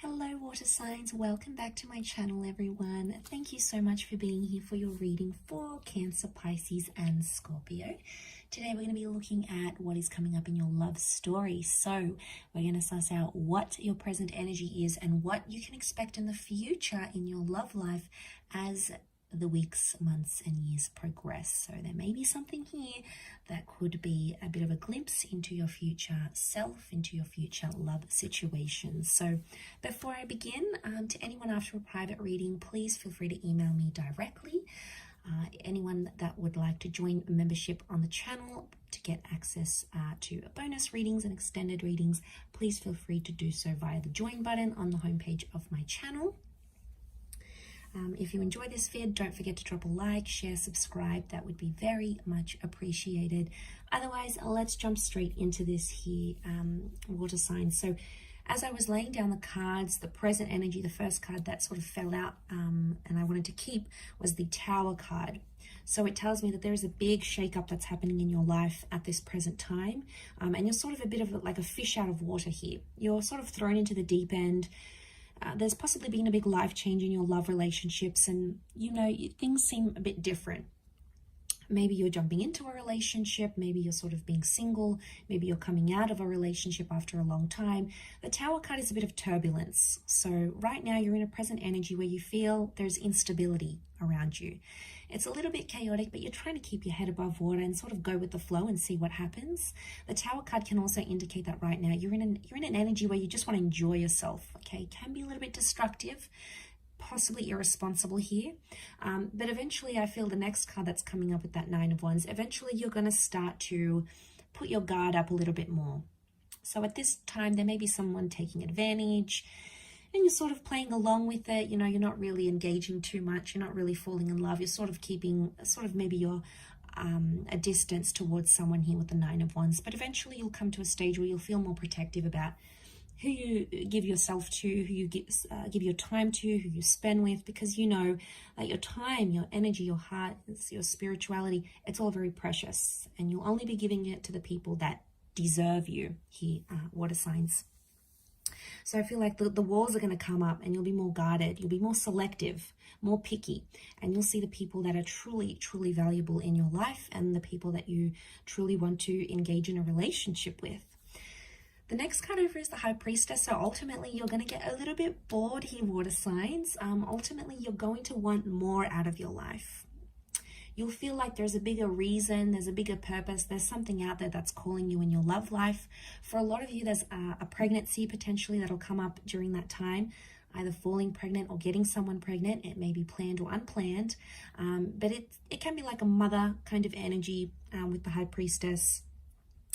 Hello water signs, welcome back to my channel everyone. Thank you so much for being here for your reading for Cancer, Pisces and Scorpio. Today we're going to be looking at what is coming up in your love story. So we're going to suss out what your present energy is and what you can expect in the future in your love life as the weeks, months and years progress. So there may be something here that could be a bit of a glimpse into your future self, into your future love situations. So before I begin, to anyone after a private reading, please feel free to email me directly. Anyone that would like to join membership on the channel to get access to bonus readings and extended readings, please feel free to do so via the join button on the homepage of my channel. If you enjoy this vid, don't forget to drop a like, share, subscribe. That would be very much appreciated. Otherwise, let's jump straight into this here, water signs. So as I was laying down the cards, the present energy, the first card that sort of fell out and I wanted to keep was the Tower card. So it tells me that there is a big shakeup that's happening in your life at this present time. And you're sort of a bit of like a fish out of water here. You're sort of thrown into the deep end. There's possibly been a big life change in your love relationships and, you know, things seem a bit different. Maybe you're jumping into a relationship, maybe you're sort of being single, maybe you're coming out of a relationship after a long time. The Tower card is a bit of turbulence. So right now you're in a present energy where you feel there's instability around you. It's a little bit chaotic, but you're trying to keep your head above water and sort of go with the flow and see what happens. The Tower card can also indicate that right now you're in an energy where you just want to enjoy yourself, okay? It can be a little bit destructive, possibly irresponsible here, but eventually I feel the next card that's coming up with that Nine of Wands, eventually you're going to start to put your guard up a little bit more. So at this time there may be someone taking advantage and you're sort of playing along with it. You know, you're not really engaging too much, you're not really falling in love, you're sort of keeping maybe you're a distance towards someone here with the Nine of Wands, but eventually you'll come to a stage where you'll feel more protective about who you give yourself to, who you give your time to, who you spend with, because you know that your time, your energy, your heart, your spirituality, it's all very precious and you'll only be giving it to the people that deserve you here, water signs. So I feel like the walls are going to come up and you'll be more guarded, you'll be more selective, more picky, and you'll see the people that are truly, truly valuable in your life and the people that you truly want to engage in a relationship with. The next card over is the High Priestess. So ultimately, you're going to get a little bit bored here, water signs. Ultimately, you're going to want more out of your life. You'll feel like there's a bigger reason, there's a bigger purpose, there's something out there that's calling you in your love life. For a lot of you, there's a pregnancy potentially that'll come up during that time, either falling pregnant or getting someone pregnant. It may be planned or unplanned, but it can be like a mother kind of energy with the High Priestess.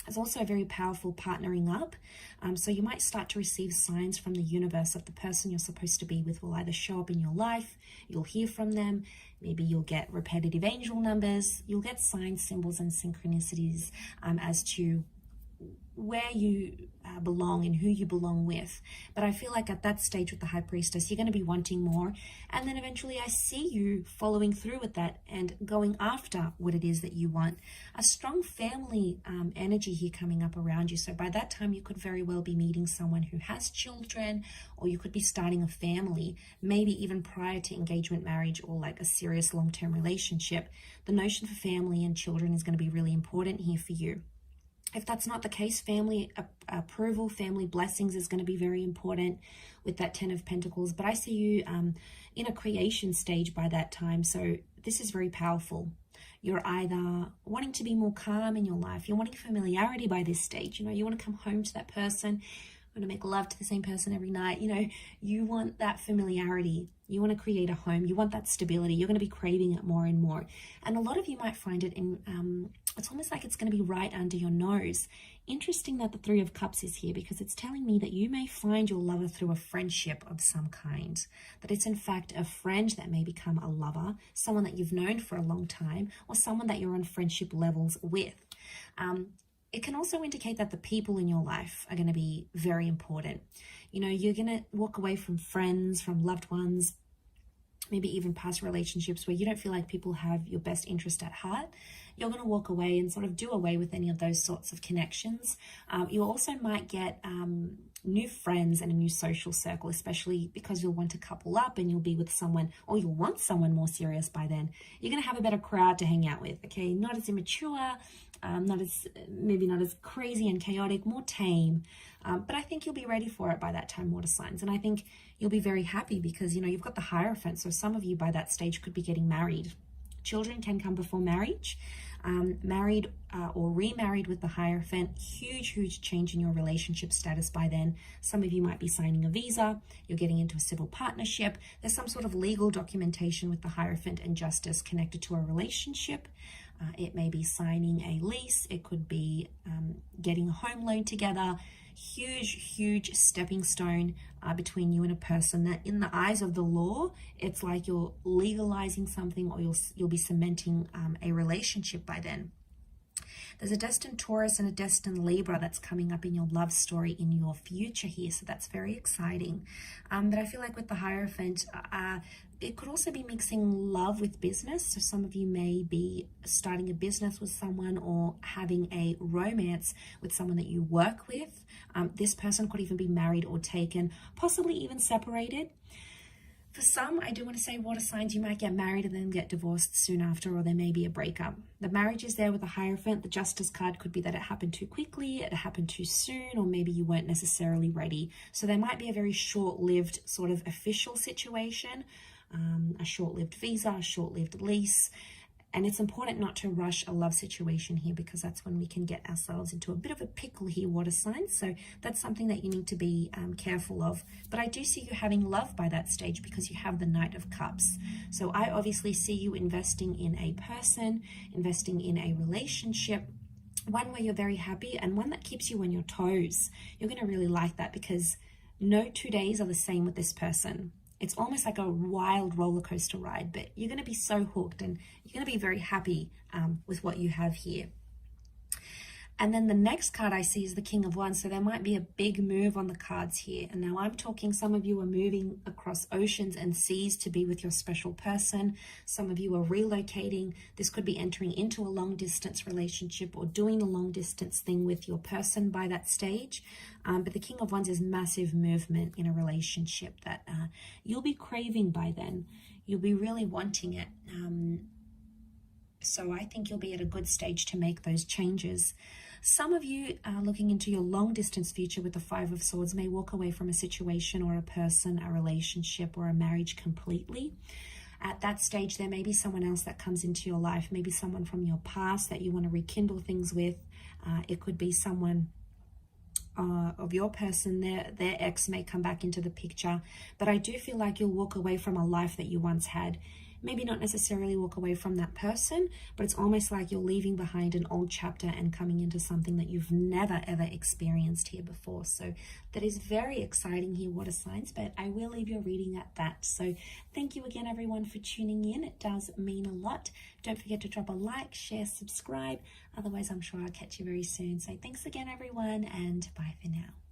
It's also a very powerful partnering up. So you might start to receive signs from the universe of the person you're supposed to be with will either show up in your life, you'll hear from them, maybe you'll get repetitive angel numbers, you'll get signs, symbols, and synchronicities as to where you belong and who you belong with. But I feel like at that stage with the High Priestess, you're going to be wanting more, and then eventually I see you following through with that and going after what it is that you want. A strong family energy here coming up around you. So by that time you could very well be meeting someone who has children, or you could be starting a family, maybe even prior to engagement, marriage, or like a serious long-term relationship. The notion for family and children is going to be really important here for you. If that's not the case, family approval, family blessings is going to be very important with that Ten of Pentacles. But I see you in a creation stage by that time. So this is very powerful. You're either wanting to be more calm in your life. You're wanting familiarity by this stage. You know, you want to come home to that person. You want to make love to the same person every night. You know, you want that familiarity. You want to create a home. You want that stability. You're going to be craving it more and more. And a lot of you might find it in, it's almost like it's going to be right under your nose. Interesting that the Three of Cups is here, because it's telling me that you may find your lover through a friendship of some kind. That it's in fact a friend that may become a lover, someone that you've known for a long time, or someone that you're on friendship levels with. It can also indicate that the people in your life are going to be very important. You know, you're going to walk away from friends, from loved ones, maybe even past relationships where you don't feel like people have your best interest at heart. you're going to walk away and sort of do away with any of those sorts of connections. You also might get new friends and a new social circle, especially because you'll want to couple up and you'll be with someone, or you'll want someone more serious by then. You're going to have a better crowd to hang out with, okay? Not as immature, maybe not as crazy and chaotic, more tame. But I think you'll be ready for it by that time, water signs. And I think you'll be very happy because, you know, you've got the Hierophant. So some of you by that stage could be getting married. Children can come before marriage. Married or remarried with the Hierophant, huge change in your relationship status by then. Some of you might be signing a visa, you're getting into a civil partnership, there's some sort of legal documentation with the Hierophant and Justice connected to a relationship. It may be signing a lease, it could be getting a home loan together. Huge stepping stone between you and a person that in the eyes of the law, it's like you're legalizing something, or you'll be cementing a relationship by then. There's a destined Taurus and a destined Libra that's coming up in your love story in your future here, so that's very exciting. But I feel like with the Hierophant, it could also be mixing love with business. So some of you may be starting a business with someone or having a romance with someone that you work with. This person could even be married or taken, possibly even separated. For some, I do want to say, water signs, you might get married and then get divorced soon after, or there may be a breakup. The marriage is there with the Hierophant. The Justice card could be that it happened too quickly, it happened too soon, or maybe you weren't necessarily ready. So there might be a very short-lived sort of official situation, a short-lived visa, a short-lived lease. And it's important not to rush a love situation here, because that's when we can get ourselves into a bit of a pickle here, water signs. So that's something that you need to be careful of. But I do see you having love by that stage because you have the Knight of Cups. So I obviously see you investing in a person, investing in a relationship, one where you're very happy and one that keeps you on your toes. You're going to really like that because no 2 days are the same with this person. It's almost like a wild roller coaster ride, but you're going to be so hooked and you're going to be very happy with what you have here. And then the next card I see is the King of Wands. So there might be a big move on the cards here. And now I'm talking, some of you are moving across oceans and seas to be with your special person. Some of you are relocating. This could be entering into a long distance relationship or doing the long distance thing with your person by that stage. But the King of Wands is massive movement in a relationship that you'll be craving by then. You'll be really wanting it. So I think you'll be at a good stage to make those changes. Some of you looking into your long distance future with the Five of Swords may walk away from a situation or a person, a relationship or a marriage completely. At that stage, there may be someone else that comes into your life, maybe someone from your past that you want to rekindle things with. It could be someone of your person, their ex may come back into the picture. But I do feel like you'll walk away from a life that you once had. Maybe not necessarily walk away from that person, but it's almost like you're leaving behind an old chapter and coming into something that you've never ever experienced here before. So that is very exciting here, water signs, but I will leave your reading at that. So thank you again, everyone, for tuning in. It does mean a lot. Don't forget to drop a like, share, subscribe. Otherwise, I'm sure I'll catch you very soon. So thanks again, everyone, and bye for now.